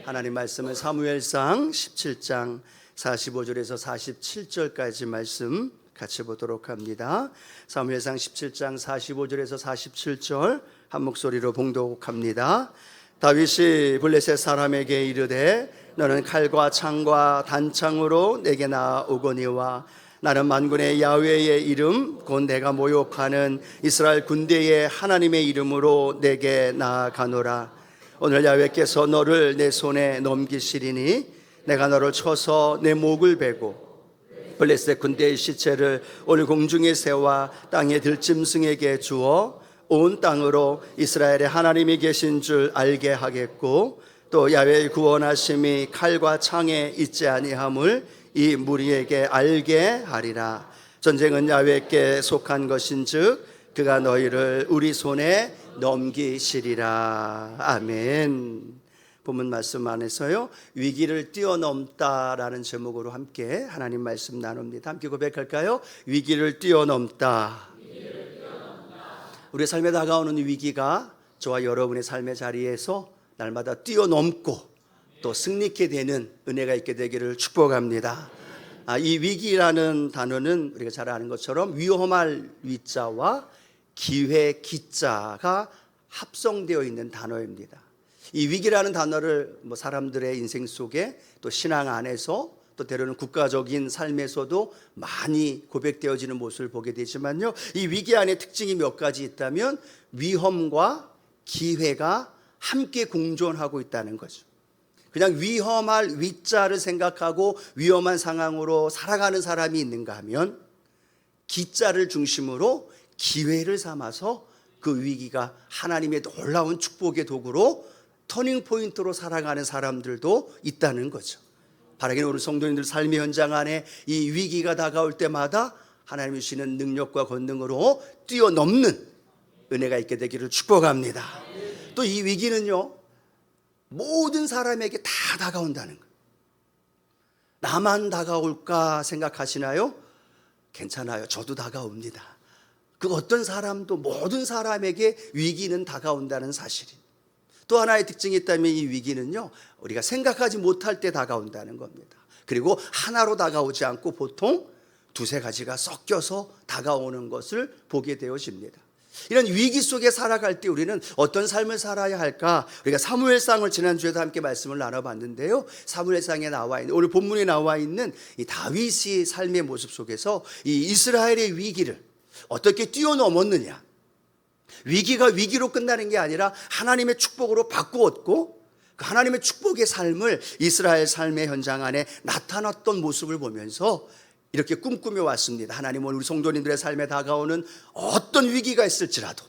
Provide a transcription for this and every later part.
하나님 말씀은 사무엘상 17장 45절에서 47절까지 말씀 같이 보도록 합니다. 사무엘상 17장 45절에서 47절 한 목소리로 봉독합니다. 다윗이 블레셋 사람에게 이르되 너는 칼과 창과 단창으로 내게 나오거니와 나는 만군의 야훼의 이름 곧 내가 모욕하는 이스라엘 군대의 하나님의 이름으로 내게 나아가노라. 오늘 야훼께서 너를 내 손에 넘기시리니 내가 너를 쳐서 내 목을 베고 블레셋 군대의 시체를 올 공중의 새와 땅의 들짐승에게 주어 온 땅으로 이스라엘의 하나님이 계신 줄 알게 하겠고 또 야훼의 구원하심이 칼과 창에 있지 아니함을 이 무리에게 알게 하리라. 전쟁은 야훼께 속한 것인즉 그가 너희를 우리 손에 넘기시리라. 아멘. 본문 말씀 안에서요, 위기를 뛰어넘다라는 제목으로 함께 하나님 말씀 나눕니다. 함께 고백할까요? 위기를 뛰어넘다. 우리의 삶에 다가오는 위기가 저와 여러분의 삶의 자리에서 날마다 뛰어넘고 또 승리케 되는 은혜가 있게 되기를 축복합니다. 이 위기라는 단어는 우리가 잘 아는 것처럼 위험할 위자와 기회 기자가 합성되어 있는 단어입니다. 이 위기라는 단어를 사람들의 인생 속에 또 신앙 안에서 또 때로는 국가적인 삶에서도 많이 고백되어지는 모습을 보게 되지만요, 이 위기 안에 특징이 몇 가지 있다면 위험과 기회가 함께 공존하고 있다는 거죠. 그냥 위험할 위자를 생각하고 위험한 상황으로 살아가는 사람이 있는가 하면 기자를 중심으로 기회를 삼아서 그 위기가 하나님의 놀라운 축복의 도구로 터닝포인트로 살아가는 사람들도 있다는 거죠. 바라기는 우리 성도님들 삶의 현장 안에 이 위기가 다가올 때마다 하나님이 주시는 능력과 권능으로 뛰어넘는 은혜가 있게 되기를 축복합니다. 또 이 위기는요, 모든 사람에게 다 다가온다는 거예요. 나만 다가올까 생각하시나요? 괜찮아요. 저도 다가옵니다. 그 어떤 사람도 모든 사람에게 위기는 다가온다는 사실이. 또 하나의 특징이 있다면 이 위기는요, 우리가 생각하지 못할 때 다가온다는 겁니다. 그리고 하나로 다가오지 않고 보통 두세 가지가 섞여서 다가오는 것을 보게 되어집니다. 이런 위기 속에 살아갈 때 우리는 어떤 삶을 살아야 할까? 우리가 사무엘상을 지난주에도 함께 말씀을 나눠봤는데요, 사무엘상에 나와 있는, 오늘 본문에 나와 있는 이 다윗의 삶의 모습 속에서 이 이스라엘의 위기를 어떻게 뛰어넘었느냐, 위기가 위기로 끝나는 게 아니라 하나님의 축복으로 바꾸었고 그 하나님의 축복의 삶을 이스라엘 삶의 현장 안에 나타났던 모습을 보면서 이렇게 꿈꾸며 왔습니다. 하나님은 우리 성도님들의 삶에 다가오는 어떤 위기가 있을지라도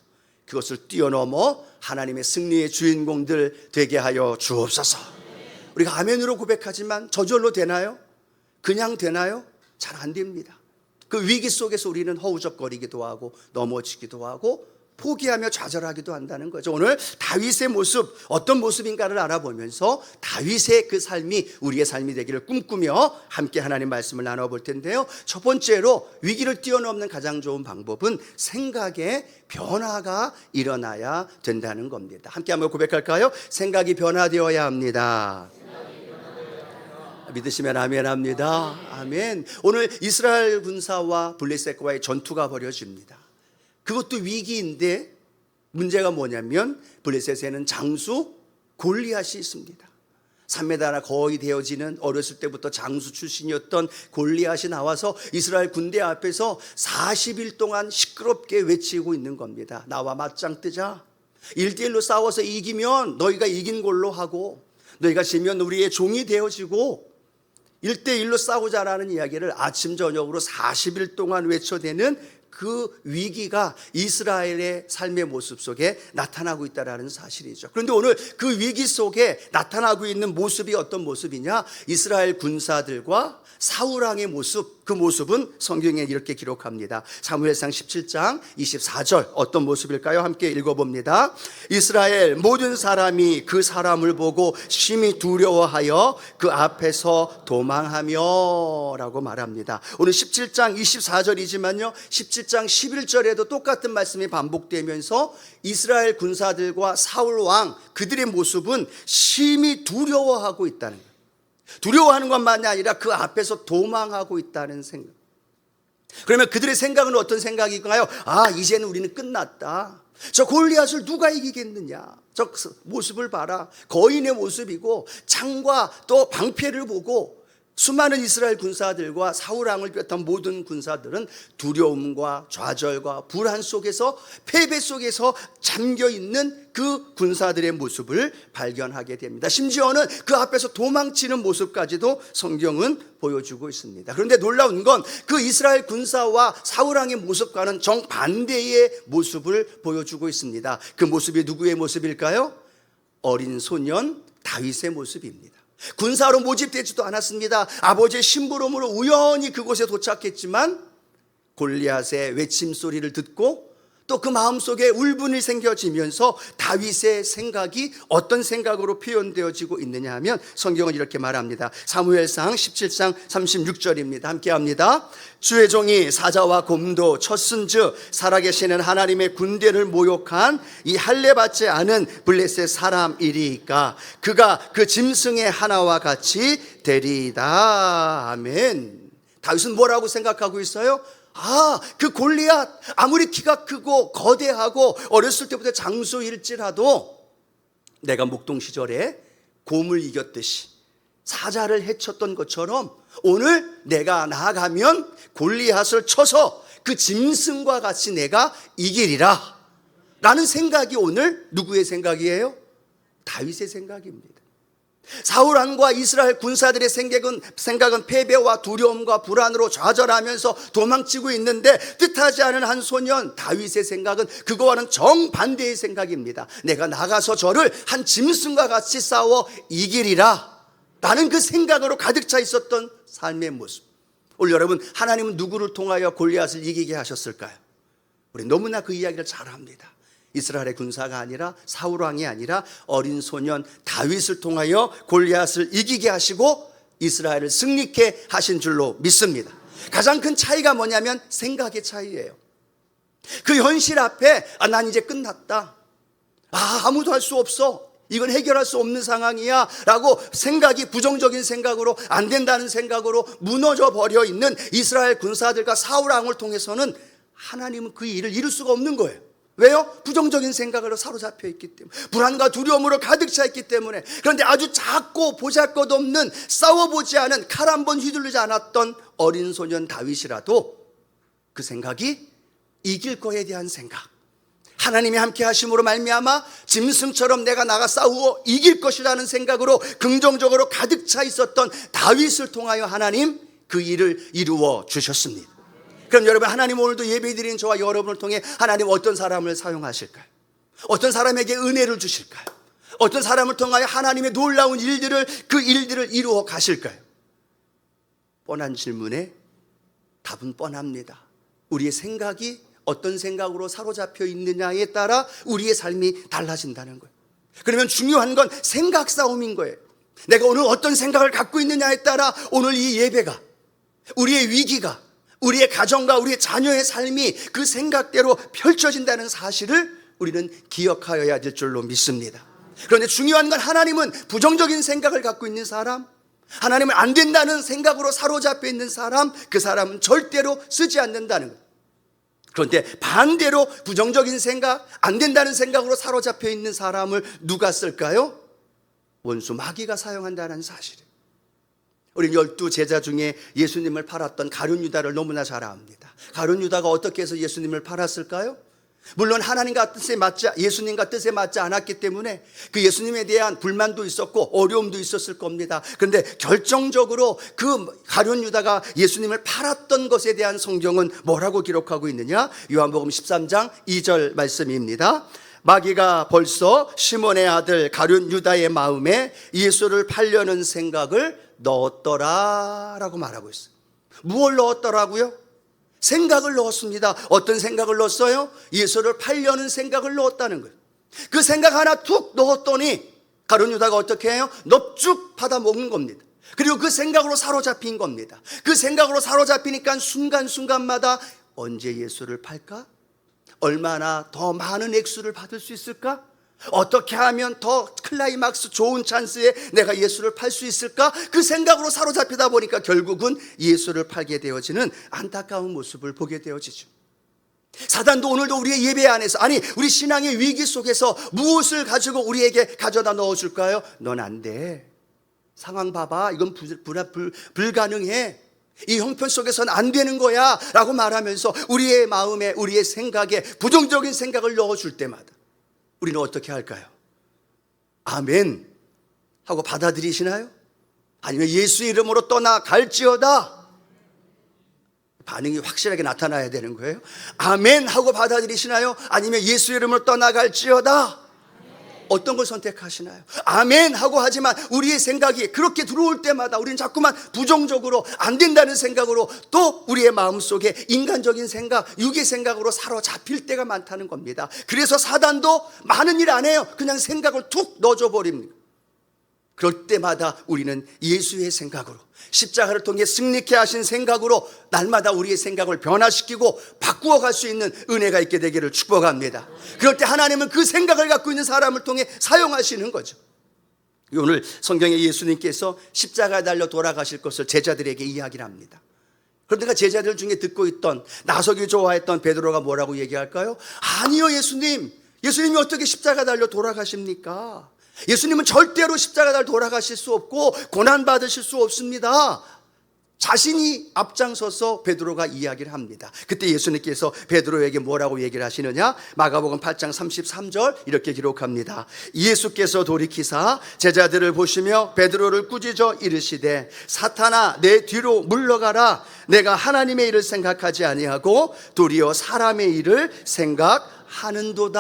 그것을 뛰어넘어 하나님의 승리의 주인공들 되게 하여 주옵소서. 우리가 아멘으로 고백하지만 저절로 되나요? 그냥 되나요? 잘 안 됩니다. 그 위기 속에서 우리는 허우적거리기도 하고 넘어지기도 하고 포기하며 좌절하기도 한다는 거죠. 오늘 다윗의 모습, 어떤 모습인가를 알아보면서 다윗의 그 삶이 우리의 삶이 되기를 꿈꾸며 함께 하나님 말씀을 나눠볼 텐데요, 첫 번째로 위기를 뛰어넘는 가장 좋은 방법은 생각의 변화가 일어나야 된다는 겁니다. 함께 한번 고백할까요? 생각이 변화되어야 합니다. 믿으시면 아멘 합니다. 아멘. 오늘 이스라엘 군사와 블레셋과의 전투가 벌어집니다. 그것도 위기인데 문제가 뭐냐면 블레셋에는 장수 골리앗이 있습니다. 3m나 거의 되어지는 어렸을 때부터 장수 출신이었던 골리앗이 나와서 이스라엘 군대 앞에서 40일 동안 시끄럽게 외치고 있는 겁니다. 나와 맞짱 뜨자. 1대1로 싸워서 이기면 너희가 이긴 걸로 하고 너희가 지면 우리의 종이 되어지고 1대1로 싸우자라는 이야기를 아침 저녁으로 40일 동안 외쳐대는 그 위기가 이스라엘의 삶의 모습 속에 나타나고 있다는 사실이죠. 그런데 오늘 그 위기 속에 나타나고 있는 모습이 어떤 모습이냐? 이스라엘 군사들과 사울왕의 모습, 그 모습은 성경에 이렇게 기록합니다. 사무엘상 17장 24절 어떤 모습일까요? 함께 읽어봅니다. 이스라엘 모든 사람이 그 사람을 보고 심히 두려워하여 그 앞에서 도망하며 라고 말합니다. 오늘 17장 24절이지만요, 17장 17장 11절에도 똑같은 말씀이 반복되면서 이스라엘 군사들과 사울 왕 그들의 모습은 심히 두려워하고 있다는 거예요. 두려워하는 것만이 아니라 그 앞에서 도망하고 있다는 생각. 그러면 그들의 생각은 어떤 생각일까요? 이제는 우리는 끝났다. 저 골리앗을 누가 이기겠느냐. 저 모습을 봐라. 거인의 모습이고 창과 또 방패를 보고 수많은 이스라엘 군사들과 사울 왕을 비롯한 모든 군사들은 두려움과 좌절과 불안 속에서 패배 속에서 잠겨있는 그 군사들의 모습을 발견하게 됩니다. 심지어는 그 앞에서 도망치는 모습까지도 성경은 보여주고 있습니다. 그런데 놀라운 건 그 이스라엘 군사와 사울 왕의 모습과는 정반대의 모습을 보여주고 있습니다. 그 모습이 누구의 모습일까요? 어린 소년 다윗의 모습입니다. 군사로 모집되지도 않았습니다. 아버지의 심부름으로 우연히 그곳에 도착했지만 골리앗의 외침 소리를 듣고 또 그 마음속에 울분이 생겨지면서 다윗의 생각이 어떤 생각으로 표현되어지고 있느냐 하면 성경은 이렇게 말합니다. 사무엘상 17장 36절입니다. 함께 합니다. 주의 종이 사자와 곰도 쳤은즉 살아계시는 하나님의 군대를 모욕한 이 할례받지 않은 블레셋 사람이리이까 그가 그 짐승의 하나와 같이 되리이다. 아멘. 다윗은 뭐라고 생각하고 있어요? 그 골리앗 아무리 키가 크고 거대하고 어렸을 때부터 장소일지라도 내가 목동 시절에 곰을 이겼듯이 사자를 해쳤던 것처럼 오늘 내가 나아가면 골리앗을 쳐서 그 짐승과 같이 내가 이기리라 라는 생각이 오늘 누구의 생각이에요? 다윗의 생각입니다. 사울 왕과 이스라엘 군사들의 생각은 패배와 두려움과 불안으로 좌절하면서 도망치고 있는데 뜻하지 않은 한 소년 다윗의 생각은 그거와는 정반대의 생각입니다. 내가 나가서 저를 한 짐승과 같이 싸워 이기리라 라는 그 생각으로 가득 차 있었던 삶의 모습. 오늘 여러분, 하나님은 누구를 통하여 골리앗을 이기게 하셨을까요? 우리 너무나 그 이야기를 잘 합니다. 이스라엘의 군사가 아니라 사울 왕이 아니라 어린 소년 다윗을 통하여 골리앗을 이기게 하시고 이스라엘을 승리케 하신 줄로 믿습니다. 가장 큰 차이가 뭐냐면 생각의 차이예요. 그 현실 앞에 난 이제 끝났다. 아무도 할 수 없어. 이건 해결할 수 없는 상황이야 라고 생각이 부정적인 생각으로 안 된다는 생각으로 무너져 버려 있는 이스라엘 군사들과 사울 왕을 통해서는 하나님은 그 일을 이룰 수가 없는 거예요. 왜요? 부정적인 생각으로 사로잡혀 있기 때문에, 불안과 두려움으로 가득 차 있기 때문에. 그런데 아주 작고 보잘것없는, 싸워보지 않은, 칼 한 번 휘둘리지 않았던 어린 소년 다윗이라도 그 생각이 이길 거에 대한 생각, 하나님이 함께 하심으로 말미암아 짐승처럼 내가 나가 싸우어 이길 것이라는 생각으로 긍정적으로 가득 차 있었던 다윗을 통하여 하나님 그 일을 이루어 주셨습니다. 그럼 여러분, 하나님 오늘도 예배드리는 저와 여러분을 통해 하나님 어떤 사람을 사용하실까요? 어떤 사람에게 은혜를 주실까요? 어떤 사람을 통하여 하나님의 놀라운 일들을, 그 일들을 이루어 가실까요? 뻔한 질문에 답은 뻔합니다. 우리의 생각이 어떤 생각으로 사로잡혀 있느냐에 따라 우리의 삶이 달라진다는 거예요. 그러면 중요한 건 생각 싸움인 거예요. 내가 오늘 어떤 생각을 갖고 있느냐에 따라 오늘 이 예배가, 우리의 위기가, 우리의 가정과 우리의 자녀의 삶이 그 생각대로 펼쳐진다는 사실을 우리는 기억하여야 될 줄로 믿습니다. 그런데 중요한 건 하나님은 부정적인 생각을 갖고 있는 사람, 하나님은 안 된다는 생각으로 사로잡혀 있는 사람, 그 사람은 절대로 쓰지 않는다는 거예요. 그런데 반대로 부정적인 생각, 안 된다는 생각으로 사로잡혀 있는 사람을 누가 쓸까요? 원수 마귀가 사용한다는 사실이에요. 우리 12 제자 중에 예수님을 팔았던 가룟 유다를 너무나 잘 압니다. 가룟 유다가 어떻게 해서 예수님을 팔았을까요? 물론 하나님과 뜻에 맞지, 예수님과 뜻에 맞지 않았기 때문에 그 예수님에 대한 불만도 있었고 어려움도 있었을 겁니다. 그런데 결정적으로 그 가룟 유다가 예수님을 팔았던 것에 대한 성경은 뭐라고 기록하고 있느냐? 요한복음 13장 2절 말씀입니다. 마귀가 벌써 시몬의 아들 가룟 유다의 마음에 예수를 팔려는 생각을 넣었더라 라고 말하고 있어요. 무엇을 넣었더라고요? 생각을 넣었습니다. 어떤 생각을 넣었어요? 예수를 팔려는 생각을 넣었다는 거예요. 그 생각 하나 툭 넣었더니 가룟 유다가 어떻게 해요? 넙죽 받아 먹는 겁니다. 그리고 그 생각으로 사로잡힌 겁니다. 그 생각으로 사로잡히니까 순간순간마다 언제 예수를 팔까? 얼마나 더 많은 액수를 받을 수 있을까? 어떻게 하면 더 클라이막스 좋은 찬스에 내가 예수를 팔 수 있을까? 그 생각으로 사로잡히다 보니까 결국은 예수를 팔게 되어지는 안타까운 모습을 보게 되어지죠. 사단도 오늘도 우리의 예배 안에서, 아니 우리 신앙의 위기 속에서 무엇을 가지고 우리에게 가져다 넣어줄까요? 넌 안 돼, 상황 봐봐, 이건 불가능해, 이 형편 속에서는 안 되는 거야 라고 말하면서 우리의 마음에, 우리의 생각에 부정적인 생각을 넣어줄 때마다 우리는 어떻게 할까요? 아멘 하고 받아들이시나요? 아니면 예수 이름으로 떠나갈지어다, 반응이 확실하게 나타나야 되는 거예요. 아멘 하고 받아들이시나요? 아니면 예수 이름으로 떠나갈지어다, 어떤 걸 선택하시나요? 아멘 하고 하지만 우리의 생각이 그렇게 들어올 때마다 우리는 자꾸만 부정적으로, 안 된다는 생각으로, 또 우리의 마음속에 인간적인 생각, 육의 생각으로 사로잡힐 때가 많다는 겁니다. 그래서 사단도 많은 일 안 해요. 그냥 생각을 툭 넣어줘 버립니다. 그럴 때마다 우리는 예수의 생각으로, 십자가를 통해 승리케 하신 생각으로 날마다 우리의 생각을 변화시키고 바꾸어 갈 수 있는 은혜가 있게 되기를 축복합니다. 그럴 때 하나님은 그 생각을 갖고 있는 사람을 통해 사용하시는 거죠. 오늘 성경에 예수님께서 십자가에 달려 돌아가실 것을 제자들에게 이야기를 합니다. 그런데 제자들 중에 듣고 있던, 나서기 좋아했던 베드로가 뭐라고 얘기할까요? 아니요, 예수님이 어떻게 십자가 달려 돌아가십니까? 예수님은 절대로 십자가 달려 돌아가실 수 없고 고난받으실 수 없습니다. 자신이 앞장서서 베드로가 이야기를 합니다. 그때 예수님께서 베드로에게 뭐라고 얘기를 하시느냐? 마가복음 8장 33절 이렇게 기록합니다. 예수께서 돌이키사 제자들을 보시며 베드로를 꾸짖어 이르시되 사탄아 내 뒤로 물러가라. 내가 하나님의 일을 생각하지 아니하고 도리어 사람의 일을 생각하는도다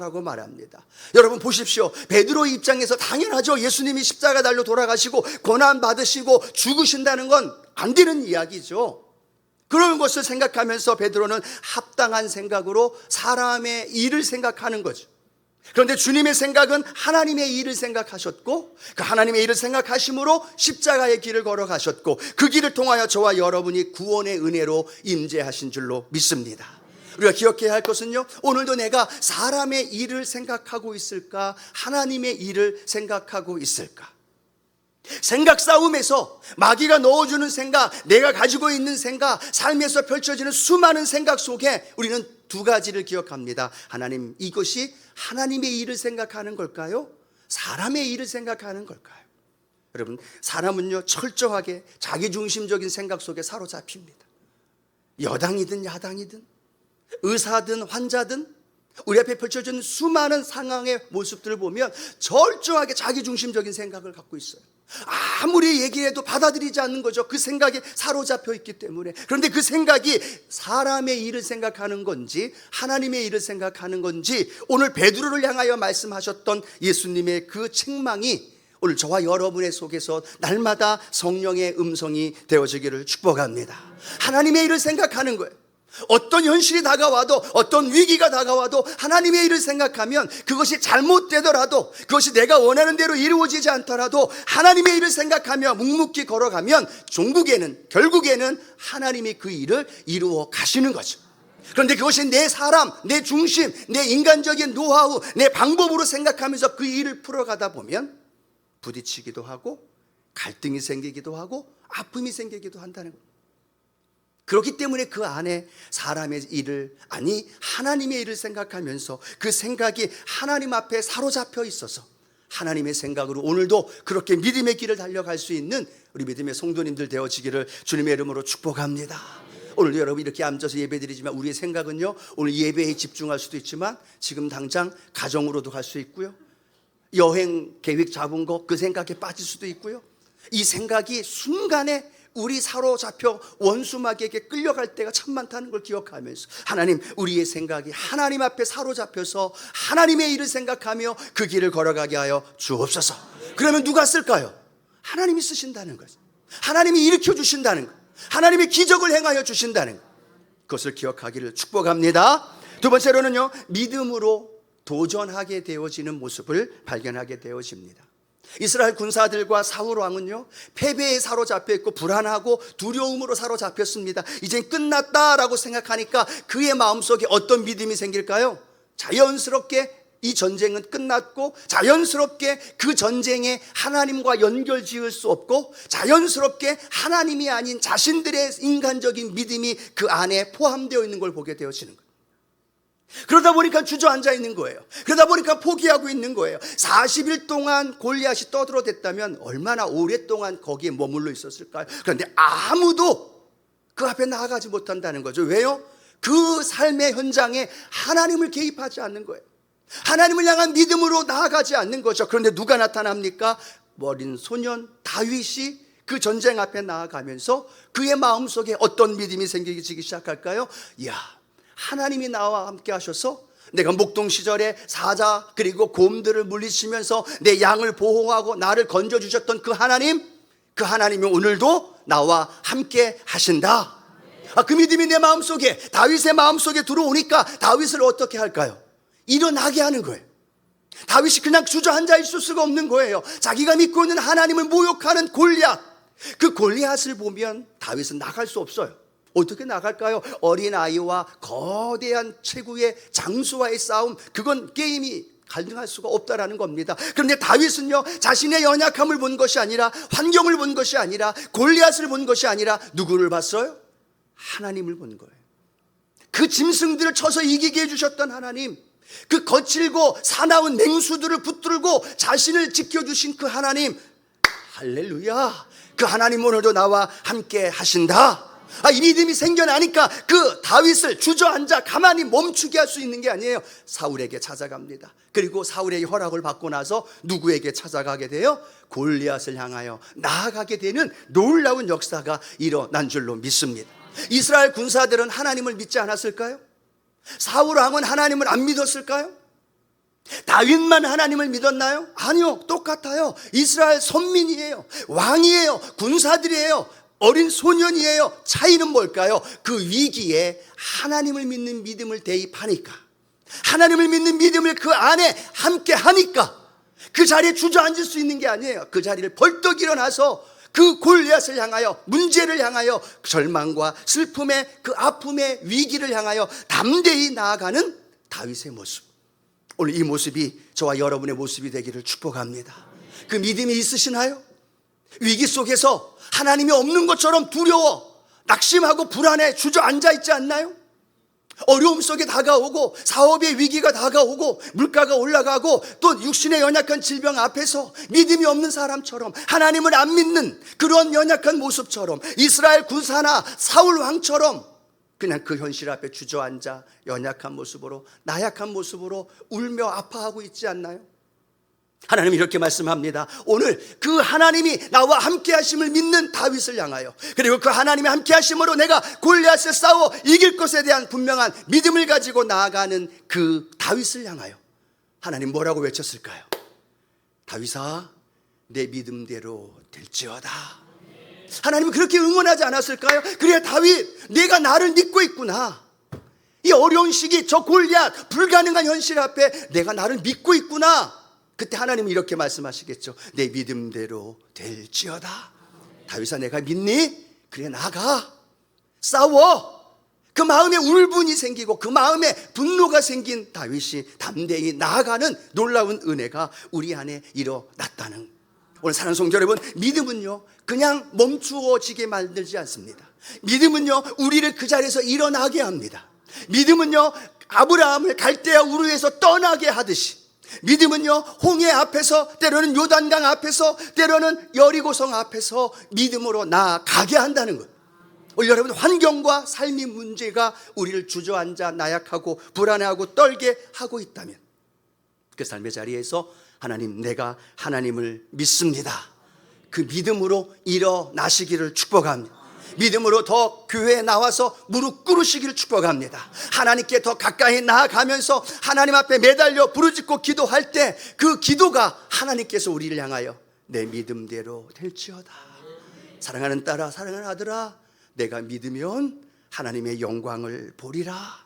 라고 말합니다. 여러분 보십시오. 베드로의 입장에서 당연하죠. 예수님이 십자가 달려 돌아가시고 고난 받으시고 죽으신다는 건 안 되는 이야기죠. 그런 것을 생각하면서 베드로는 합당한 생각으로 사람의 일을 생각하는 거죠. 그런데 주님의 생각은 하나님의 일을 생각하셨고, 그 하나님의 일을 생각하심으로 십자가의 길을 걸어가셨고, 그 길을 통하여 저와 여러분이 구원의 은혜로 임재하신 줄로 믿습니다. 우리가 기억해야 할 것은요, 오늘도 내가 사람의 일을 생각하고 있을까, 하나님의 일을 생각하고 있을까? 생각 싸움에서 마귀가 넣어주는 생각, 내가 가지고 있는 생각, 삶에서 펼쳐지는 수많은 생각 속에 우리는 두 가지를 기억합니다. 하나님, 이것이 하나님의 일을 생각하는 걸까요? 사람의 일을 생각하는 걸까요? 여러분, 사람은요 철저하게 자기중심적인 생각 속에 사로잡힙니다. 여당이든 야당이든 의사든 환자든 우리 앞에 펼쳐지는 수많은 상황의 모습들을 보면 철저하게 자기중심적인 생각을 갖고 있어요. 아무리 얘기해도 받아들이지 않는 거죠. 그 생각에 사로잡혀 있기 때문에. 그런데 그 생각이 사람의 일을 생각하는 건지 하나님의 일을 생각하는 건지, 오늘 베드로를 향하여 말씀하셨던 예수님의 그 책망이 오늘 저와 여러분의 속에서 날마다 성령의 음성이 되어지기를 축복합니다. 하나님의 일을 생각하는 거예요. 어떤 현실이 다가와도, 어떤 위기가 다가와도 하나님의 일을 생각하면, 그것이 잘못되더라도, 그것이 내가 원하는 대로 이루어지지 않더라도 하나님의 일을 생각하며 묵묵히 걸어가면 결국에는 하나님이 그 일을 이루어 가시는 거죠. 그런데 그것이 내 사람, 내 중심, 내 인간적인 노하우, 내 방법으로 생각하면서 그 일을 풀어가다 보면 부딪히기도 하고 갈등이 생기기도 하고 아픔이 생기기도 한다는 겁니다. 그렇기 때문에 그 안에 사람의 일을, 아니 하나님의 일을 생각하면서 그 생각이 하나님 앞에 사로잡혀 있어서 하나님의 생각으로 오늘도 그렇게 믿음의 길을 달려갈 수 있는 우리 믿음의 성도님들 되어지기를 주님의 이름으로 축복합니다. 오늘 여러분 이렇게 앉아서 예배드리지만 우리의 생각은요, 오늘 예배에 집중할 수도 있지만 지금 당장 가정으로도 갈 수 있고요, 여행 계획 잡은 거 그 생각에 빠질 수도 있고요, 이 생각이 순간에 우리 사로잡혀 원수마귀에게 끌려갈 때가 참 많다는 걸 기억하면서, 하나님, 우리의 생각이 하나님 앞에 사로잡혀서 하나님의 일을 생각하며 그 길을 걸어가게 하여 주옵소서. 그러면 누가 쓸까요? 하나님이 쓰신다는 거죠. 하나님이 일으켜 주신다는 것, 하나님이 기적을 행하여 주신다는 것, 그것을 기억하기를 축복합니다. 두 번째로는요, 믿음으로 도전하게 되어지는 모습을 발견하게 되어집니다. 이스라엘 군사들과 사울 왕은요, 패배에 사로잡혀 있고 불안하고 두려움으로 사로잡혔습니다. 이제 끝났다라고 생각하니까 그의 마음속에 어떤 믿음이 생길까요? 자연스럽게 이 전쟁은 끝났고, 자연스럽게 그 전쟁에 하나님과 연결 지을 수 없고, 자연스럽게 하나님이 아닌 자신들의 인간적인 믿음이 그 안에 포함되어 있는 걸 보게 되어지는 거예요. 그러다 보니까 주저앉아 있는 거예요. 그러다 보니까 포기하고 있는 거예요. 40일 동안 골리앗이 떠들어댔다면 얼마나 오랫동안 거기에 머물러 있었을까요? 그런데 아무도 그 앞에 나아가지 못한다는 거죠. 왜요? 그 삶의 현장에 하나님을 개입하지 않는 거예요. 하나님을 향한 믿음으로 나아가지 않는 거죠. 그런데 누가 나타납니까? 어린 소년 다윗이 그 전쟁 앞에 나아가면서 그의 마음속에 어떤 믿음이 생기기 시작할까요? 이야, 하나님이 나와 함께 하셔서 내가 목동 시절에 사자 그리고 곰들을 물리치면서 내 양을 보호하고 나를 건져주셨던 그 하나님이 오늘도 나와 함께 하신다. 그 믿음이 내 마음속에, 다윗의 마음속에 들어오니까 다윗을 어떻게 할까요? 일어나게 하는 거예요. 다윗이 그냥 주저앉아 있을 수가 없는 거예요. 자기가 믿고 있는 하나님을 모욕하는 골리앗, 그 골리앗을 보면 다윗은 나갈 수 없어요. 어떻게 나갈까요? 어린아이와 거대한 체구의 장수와의 싸움, 그건 게임이 가능할 수가 없다라는 겁니다. 그런데 다윗은요, 자신의 연약함을 본 것이 아니라, 환경을 본 것이 아니라, 골리앗을 본 것이 아니라 누구를 봤어요? 하나님을 본 거예요. 그 짐승들을 쳐서 이기게 해주셨던 하나님, 그 거칠고 사나운 맹수들을 붙들고 자신을 지켜주신 그 하나님, 할렐루야, 그 하나님 오늘도 나와 함께 하신다. 이 믿음이 생겨나니까 그 다윗을 주저앉아 가만히 멈추게 할 수 있는 게 아니에요. 사울에게 찾아갑니다. 그리고 사울의 허락을 받고 나서 누구에게 찾아가게 돼요? 골리앗을 향하여 나아가게 되는 놀라운 역사가 일어난 줄로 믿습니다. 이스라엘 군사들은 하나님을 믿지 않았을까요? 사울 왕은 하나님을 안 믿었을까요? 다윗만 하나님을 믿었나요? 아니요, 똑같아요. 이스라엘 선민이에요. 왕이에요. 군사들이에요. 어린 소년이에요. 차이는 뭘까요? 그 위기에 하나님을 믿는 믿음을 대입하니까, 하나님을 믿는 믿음을 그 안에 함께 하니까 그 자리에 주저앉을 수 있는 게 아니에요. 그 자리를 벌떡 일어나서 그 골리앗을 향하여, 문제를 향하여, 절망과 슬픔의 그 아픔의 위기를 향하여 담대히 나아가는 다윗의 모습, 오늘 이 모습이 저와 여러분의 모습이 되기를 축복합니다. 그 믿음이 있으시나요? 위기 속에서 하나님이 없는 것처럼 두려워, 낙심하고 불안해 주저앉아 있지 않나요? 어려움 속에 다가오고, 사업의 위기가 다가오고, 물가가 올라가고, 또 육신의 연약한 질병 앞에서 믿음이 없는 사람처럼, 하나님을 안 믿는 그런 연약한 모습처럼, 이스라엘 군사나 사울 왕처럼 그냥 그 현실 앞에 주저앉아 연약한 모습으로, 나약한 모습으로 울며 아파하고 있지 않나요? 하나님이 이렇게 말씀합니다. 오늘 그 하나님이 나와 함께 하심을 믿는 다윗을 향하여, 그리고 그 하나님이 함께 하심으로 내가 골리앗을 싸워 이길 것에 대한 분명한 믿음을 가지고 나아가는 그 다윗을 향하여 하나님 뭐라고 외쳤을까요? 다윗아, 내 믿음대로 될지어다. 하나님은 그렇게 응원하지 않았을까요? 그래 다윗, 내가 나를 믿고 있구나. 이 어려운 시기, 저 골리앗, 불가능한 현실 앞에 내가 나를 믿고 있구나. 그때 하나님은 이렇게 말씀하시겠죠. 내 믿음대로 될지어다. 다윗아, 내가 믿니? 그래, 나가 싸워. 그 마음에 울분이 생기고 그 마음에 분노가 생긴 다윗이 담대히 나아가는 놀라운 은혜가 우리 안에 일어났다는, 오늘 사랑하는 성도 여러분, 믿음은요 그냥 멈추어지게 만들지 않습니다. 믿음은요 우리를 그 자리에서 일어나게 합니다. 믿음은요 아브라함을 갈대아 우르에서 떠나게 하듯이, 믿음은요 홍해 앞에서, 때로는 요단강 앞에서, 때로는 여리고성 앞에서 믿음으로 나아가게 한다는 것. 오늘 여러분, 환경과 삶의 문제가 우리를 주저앉아 나약하고 불안해하고 떨게 하고 있다면 그 삶의 자리에서 하나님, 내가 하나님을 믿습니다, 그 믿음으로 일어나시기를 축복합니다. 믿음으로 더 교회에 나와서 무릎 꿇으시기를 축복합니다. 하나님께 더 가까이 나아가면서 하나님 앞에 매달려 부르짖고 기도할 때 그 기도가 하나님께서 우리를 향하여 내 믿음대로 될지어다. 사랑하는 딸아, 사랑하는 아들아, 내가 믿으면 하나님의 영광을 보리라.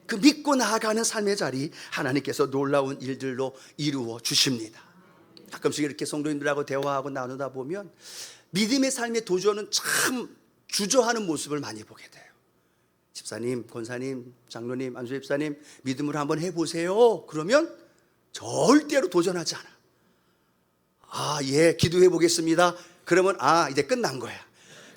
그 믿고 나아가는 삶의 자리, 하나님께서 놀라운 일들로 이루어 주십니다. 가끔씩 이렇게 성도님들하고 대화하고 나누다 보면 믿음의 삶의 도전은 참 주저하는 모습을 많이 보게 돼요. 집사님, 권사님, 장로님, 안수 집사님, 믿음으로 한번 해보세요. 그러면 절대로 도전하지 않아. 아, 예, 기도해 보겠습니다. 그러면 이제 끝난 거야.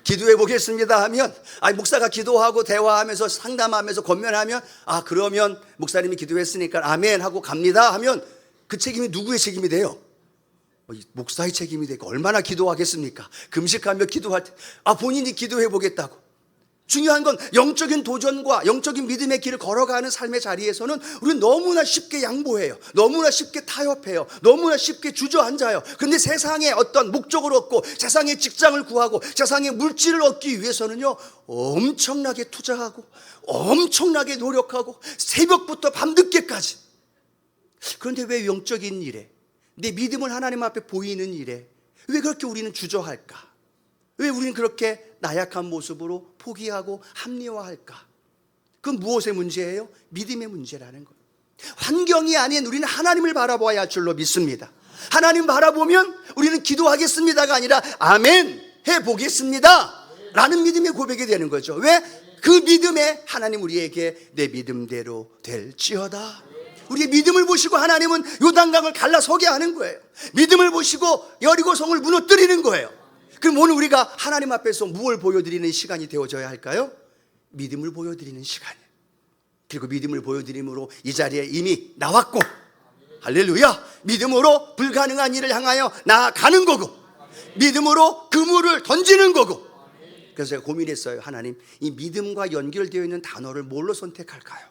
기도해 보겠습니다 하면 목사가 기도하고 대화하면서 상담하면서 권면하면 그러면 목사님이 기도했으니까 아멘 하고 갑니다 하면 그 책임이 누구의 책임이 돼요? 목사의 책임이 되고 얼마나 기도하겠습니까? 금식하며 기도할 때 본인이 기도해 보겠다고. 중요한 건 영적인 도전과 영적인 믿음의 길을 걸어가는 삶의 자리에서는 우리는 너무나 쉽게 양보해요. 너무나 쉽게 타협해요. 너무나 쉽게 주저앉아요. 그런데 세상에 어떤 목적을 얻고 세상에 직장을 구하고 세상에 물질을 얻기 위해서는요, 엄청나게 투자하고 엄청나게 노력하고 새벽부터 밤늦게까지. 그런데 왜 영적인 일에, 내 믿음을 하나님 앞에 보이는 일에 왜 그렇게 우리는 주저할까? 왜 우리는 그렇게 나약한 모습으로 포기하고 합리화할까? 그건 무엇의 문제예요? 믿음의 문제라는 거예요. 환경이 아닌 우리는 하나님을 바라봐야 할 줄로 믿습니다. 하나님 바라보면 우리는 기도하겠습니다가 아니라 아멘 해보겠습니다 라는 믿음의 고백이 되는 거죠. 왜? 그 믿음에 하나님 우리에게 내 믿음대로 될지어다. 우리의 믿음을 보시고 하나님은 요단강을 갈라서게 하는 거예요. 믿음을 보시고 여리고성을 무너뜨리는 거예요. 그럼 오늘 우리가 하나님 앞에서 무엇을 보여드리는 시간이 되어져야 할까요? 믿음을 보여드리는 시간이에요. 그리고 믿음을 보여드림으로 이 자리에 이미 나왔고, 할렐루야, 믿음으로 불가능한 일을 향하여 나아가는 거고, 믿음으로 그물을 던지는 거고. 그래서 제가 고민했어요. 하나님, 이 믿음과 연결되어 있는 단어를 뭘로 선택할까요?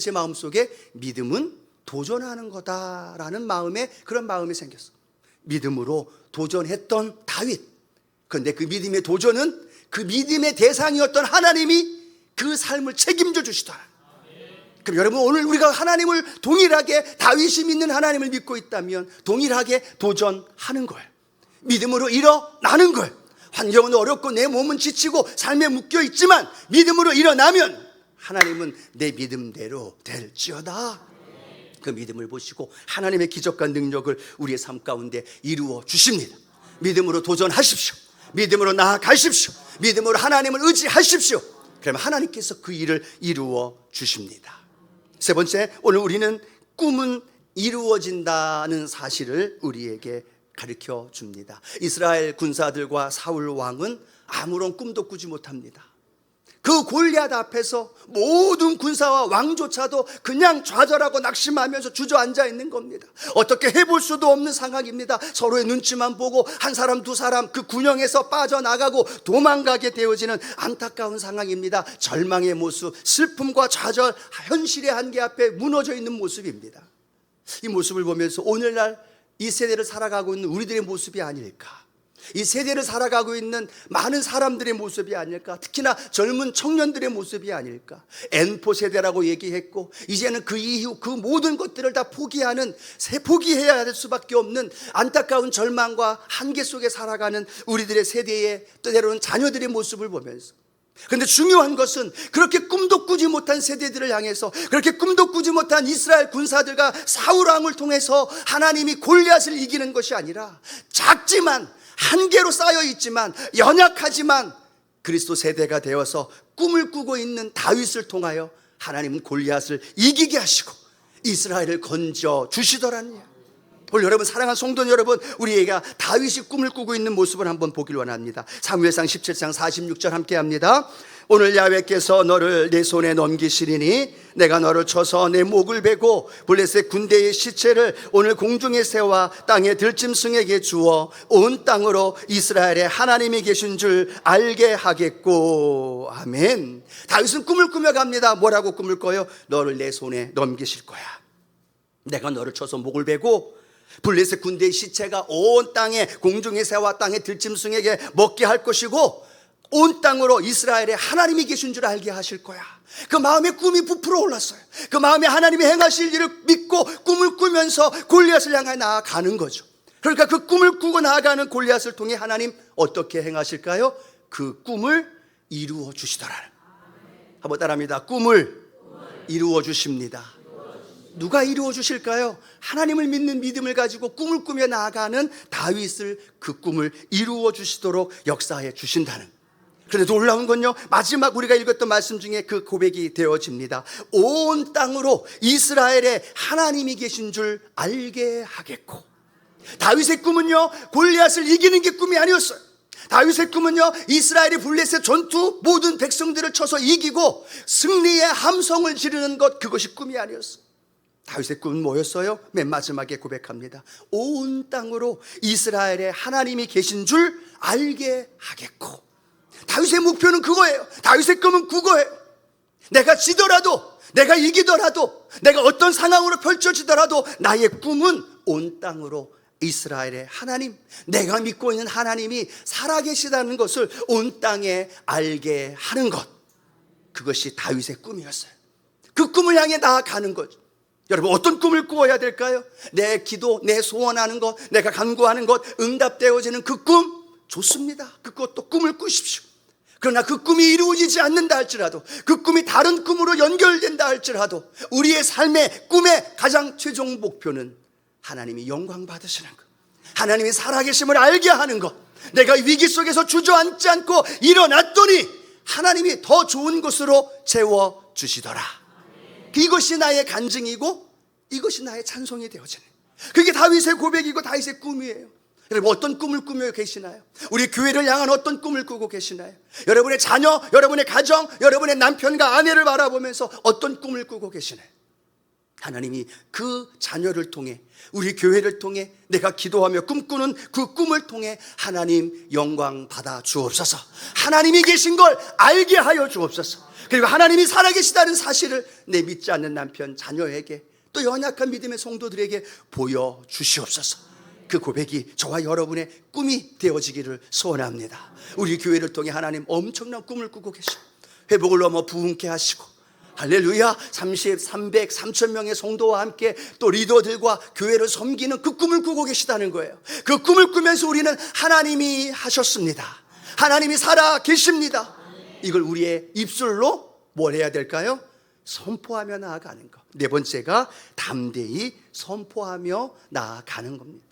제 마음속에 믿음은 도전하는 거다라는 그런 마음이 생겼어요. 믿음으로 도전했던 다윗. 그런데 그 믿음의 도전은 그 믿음의 대상이었던 하나님이 그 삶을 책임져 주시더라. 그럼 여러분, 오늘 우리가 하나님을 동일하게, 다윗이 믿는 하나님을 믿고 있다면 동일하게 도전하는 거예요. 믿음으로 일어나는 거예요. 환경은 어렵고 내 몸은 지치고 삶에 묶여 있지만 믿음으로 일어나면 하나님은 내 믿음대로 될지어다. 그 믿음을 보시고 하나님의 기적과 능력을 우리의 삶 가운데 이루어 주십니다. 믿음으로 도전하십시오. 믿음으로 나아가십시오. 믿음으로 하나님을 의지하십시오. 그러면 하나님께서 그 일을 이루어 주십니다. 세 번째, 오늘 우리는 꿈은 이루어진다는 사실을 우리에게 가르쳐 줍니다. 이스라엘 군사들과 사울 왕은 아무런 꿈도 꾸지 못합니다. 그 골리앗 앞에서 모든 군사와 왕조차도 그냥 좌절하고 낙심하면서 주저앉아 있는 겁니다. 어떻게 해볼 수도 없는 상황입니다. 서로의 눈치만 보고 한 사람 두 사람 그 군영에서 빠져나가고 도망가게 되어지는 안타까운 상황입니다. 절망의 모습, 슬픔과 좌절, 현실의 한계 앞에 무너져 있는 모습입니다. 이 모습을 보면서 오늘날 이 세대를 살아가고 있는 우리들의 모습이 아닐까, 이 세대를 살아가고 있는 많은 사람들의 모습이 아닐까, 특히나 젊은 청년들의 모습이 아닐까. N포 세대라고 얘기했고 이제는 그 이후 그 모든 것들을 다 포기해야 할 수밖에 없는 안타까운 절망과 한계 속에 살아가는 우리들의 세대의, 때로는 자녀들의 모습을 보면서, 그런데 중요한 것은 그렇게 꿈도 꾸지 못한 세대들을 향해서, 그렇게 꿈도 꾸지 못한 이스라엘 군사들과 사울 왕을 통해서 하나님이 골리앗을 이기는 것이 아니라, 작지만 한계로 쌓여 있지만 연약하지만 그리스도 세대가 되어서 꿈을 꾸고 있는 다윗을 통하여 하나님은 골리앗을 이기게 하시고 이스라엘을 건져 주시더라니. 오늘 여러분, 사랑하는 성도 여러분, 우리가 다윗이 꿈을 꾸고 있는 모습을 한번 보길 원합니다. 사무엘상 17장 46절 함께 합니다. 오늘 야훼께서 너를 내 손에 넘기시리니 내가 너를 쳐서 내 목을 베고 블레셋 군대의 시체를 오늘 공중의 새와 땅의 들짐승에게 주어 온 땅으로 이스라엘의 하나님이 계신 줄 알게 하겠고. 아멘. 다윗은 꿈을 꾸며 갑니다. 뭐라고 꿈을 꿔요? 너를 내 손에 넘기실 거야. 내가 너를 쳐서 목을 베고 블레셋 군대의 시체가 온 땅에 공중의 새와 땅의 들짐승에게 먹게 할 것이고 온 땅으로 이스라엘에 하나님이 계신 줄 알게 하실 거야. 그 마음에 꿈이 부풀어 올랐어요. 그 마음에 하나님이 행하실 일을 믿고 꿈을 꾸면서 골리앗을 향해 나아가는 거죠. 그러니까 그 꿈을 꾸고 나아가는 골리앗을 통해 하나님 어떻게 행하실까요? 그 꿈을 이루어 주시더라. 한번 따라합니다. 꿈을 이루어 주십니다. 누가 이루어 주실까요? 하나님을 믿는 믿음을 가지고 꿈을 꾸며 나아가는 다윗을 그 꿈을 이루어 주시도록 역사해 주신다는. 그런데 놀라운 건요, 마지막 우리가 읽었던 말씀 중에 그 고백이 되어집니다. 온 땅으로 이스라엘에 하나님이 계신 줄 알게 하겠고. 다윗의 꿈은요, 골리앗을 이기는 게 꿈이 아니었어요. 다윗의 꿈은요, 이스라엘이 블레셋 전투 모든 백성들을 쳐서 이기고 승리의 함성을 지르는 것, 그것이 꿈이 아니었어요. 다윗의 꿈은 뭐였어요? 맨 마지막에 고백합니다. 온 땅으로 이스라엘에 하나님이 계신 줄 알게 하겠고. 다윗의 목표는 그거예요. 다윗의 꿈은 그거예요. 내가 지더라도, 내가 이기더라도, 내가 어떤 상황으로 펼쳐지더라도 나의 꿈은 온 땅으로 이스라엘의 하나님, 내가 믿고 있는 하나님이 살아계시다는 것을 온 땅에 알게 하는 것, 그것이 다윗의 꿈이었어요. 그 꿈을 향해 나아가는 거죠. 여러분, 어떤 꿈을 꾸어야 될까요? 내 기도, 내 소원하는 것, 내가 간구하는 것 응답되어지는 그 꿈 좋습니다. 그것도 꿈을 꾸십시오. 그러나 그 꿈이 이루어지지 않는다 할지라도, 그 꿈이 다른 꿈으로 연결된다 할지라도, 우리의 삶의 꿈의 가장 최종 목표는 하나님이 영광 받으시는 것, 하나님이 살아계심을 알게 하는 것. 내가 위기 속에서 주저앉지 않고 일어났더니 하나님이 더 좋은 것으로 채워주시더라. 이것이 나의 간증이고 이것이 나의 찬송이 되어지는, 그게 다윗의 고백이고 다윗의 꿈이에요. 여러분, 어떤 꿈을 꾸며 계시나요? 우리 교회를 향한 어떤 꿈을 꾸고 계시나요? 여러분의 자녀, 여러분의 가정, 여러분의 남편과 아내를 바라보면서 어떤 꿈을 꾸고 계시나요? 하나님이 그 자녀를 통해, 우리 교회를 통해, 내가 기도하며 꿈꾸는 그 꿈을 통해 하나님 영광 받아 주옵소서. 하나님이 계신 걸 알게 하여 주옵소서. 그리고 하나님이 살아계시다는 사실을 내 믿지 않는 남편, 자녀에게, 또 연약한 믿음의 성도들에게 보여주시옵소서. 그 고백이 저와 여러분의 꿈이 되어지기를 소원합니다. 우리 교회를 통해 하나님 엄청난 꿈을 꾸고 계시고, 회복을 넘어 부흥케 하시고, 할렐루야, 30, 300, 3천 명의 성도와 함께 또 리더들과 교회를 섬기는 그 꿈을 꾸고 계시다는 거예요. 그 꿈을 꾸면서 우리는 하나님이 하셨습니다, 하나님이 살아 계십니다, 이걸 우리의 입술로 뭘 해야 될까요? 선포하며 나아가는 것. 네 번째가 담대히 선포하며 나아가는 겁니다.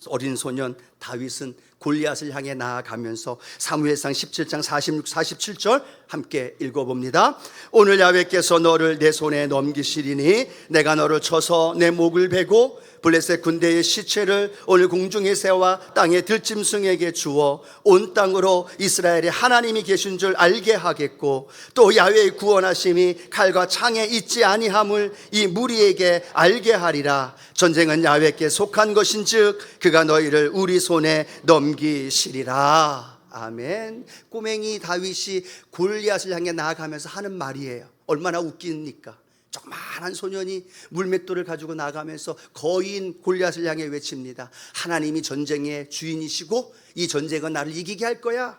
어린 소년 다윗은 골리앗을 향해 나아가면서 사무엘상 17장 46, 47절 함께 읽어봅니다. 오늘 야훼께서 너를 내 손에 넘기시리니 내가 너를 쳐서 내 목을 베고 블레셋 군대의 시체를 오늘 공중의 새와 땅의 들짐승에게 주어 온 땅으로 이스라엘의 하나님이 계신 줄 알게 하겠고, 또 야훼의 구원하심이 칼과 창에 있지 아니함을 이 무리에게 알게 하리라. 전쟁은 야훼께 속한 것인즉 그가 너희를 우리 손에 넘기시리라. 아멘. 꼬맹이 다윗이 골리앗을 향해 나아가면서 하는 말이에요. 얼마나 웃깁니까? 조그마한 소년이 물맷돌을 가지고 나가면서 거인 골리앗을 향해 외칩니다. 하나님이 전쟁의 주인이시고 이 전쟁은 나를 이기게 할 거야.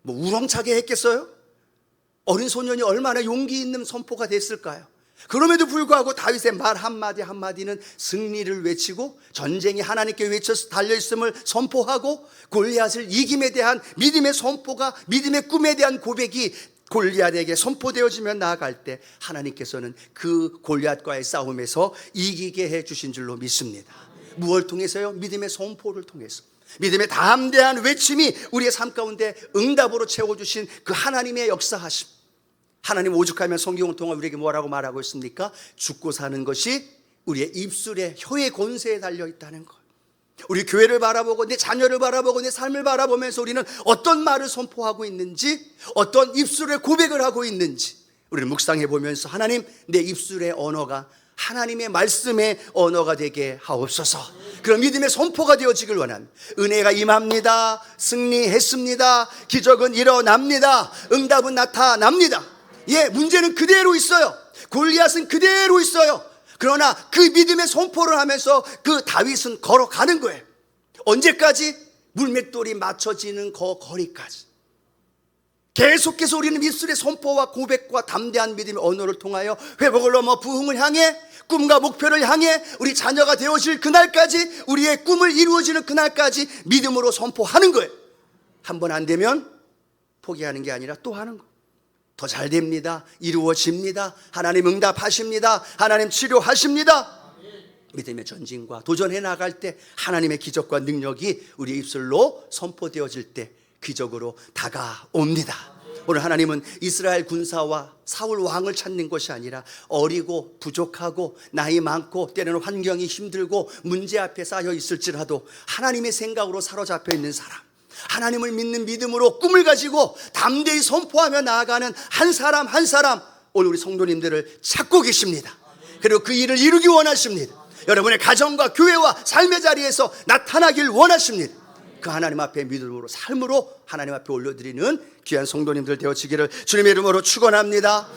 뭐 우렁차게 했겠어요? 어린 소년이 얼마나 용기 있는 선포가 됐을까요? 그럼에도 불구하고 다윗의 말 한마디 한마디는 승리를 외치고 전쟁이 하나님께 외쳐서 달려있음을 선포하고 골리앗을 이김에 대한 믿음의 선포가, 믿음의 꿈에 대한 고백이 골리앗에게 선포되어지며 나아갈 때 하나님께서는 그 골리앗과의 싸움에서 이기게 해주신 줄로 믿습니다. 무엇을 통해서요? 믿음의 선포를 통해서, 믿음의 담대한 외침이 우리의 삶 가운데 응답으로 채워주신 그 하나님의 역사하심. 하나님 오죽하면 성경을 통해 우리에게 뭐라고 말하고 있습니까? 죽고 사는 것이 우리의 입술에, 혀의 권세에 달려있다는 것. 우리 교회를 바라보고 내 자녀를 바라보고 내 삶을 바라보면서 우리는 어떤 말을 선포하고 있는지, 어떤 입술의 고백을 하고 있는지 우리는 묵상해 보면서 하나님, 내 입술의 언어가 하나님의 말씀의 언어가 되게 하옵소서. 그런 믿음의 선포가 되어지길 원합니다. 은혜가 임합니다. 승리했습니다. 기적은 일어납니다. 응답은 나타납니다. 예, 문제는 그대로 있어요. 골리앗은 그대로 있어요. 그러나 그 믿음의 선포를 하면서 그 다윗은 걸어가는 거예요. 언제까지? 물맷돌이 맞춰지는 거리까지. 계속해서 우리는 입술의 선포와 고백과 담대한 믿음의 언어를 통하여 회복을 넘어 부흥을 향해, 꿈과 목표를 향해, 우리 자녀가 되어질 그날까지, 우리의 꿈을 이루어지는 그날까지 믿음으로 선포하는 거예요. 한 번 안 되면 포기하는 게 아니라 또 하는 거. 더 잘 됩니다. 이루어집니다. 하나님 응답하십니다. 하나님 치료하십니다. 믿음의 전진과 도전해 나갈 때 하나님의 기적과 능력이 우리 입술로 선포되어질 때 기적으로 다가옵니다. 오늘 하나님은 이스라엘 군사와 사울 왕을 찾는 것이 아니라 어리고 부족하고 나이 많고 때로는 환경이 힘들고 문제 앞에 쌓여 있을지라도 하나님의 생각으로 사로잡혀 있는 사람, 하나님을 믿는 믿음으로 꿈을 가지고 담대히 선포하며 나아가는 한 사람 한 사람 오늘 우리 성도님들을 찾고 계십니다. 그리고 그 일을 이루기 원하십니다. 여러분의 가정과 교회와 삶의 자리에서 나타나길 원하십니다. 그 하나님 앞에 믿음으로 삶으로 하나님 앞에 올려드리는 귀한 성도님들 되어지기를 주님의 이름으로 축원합니다.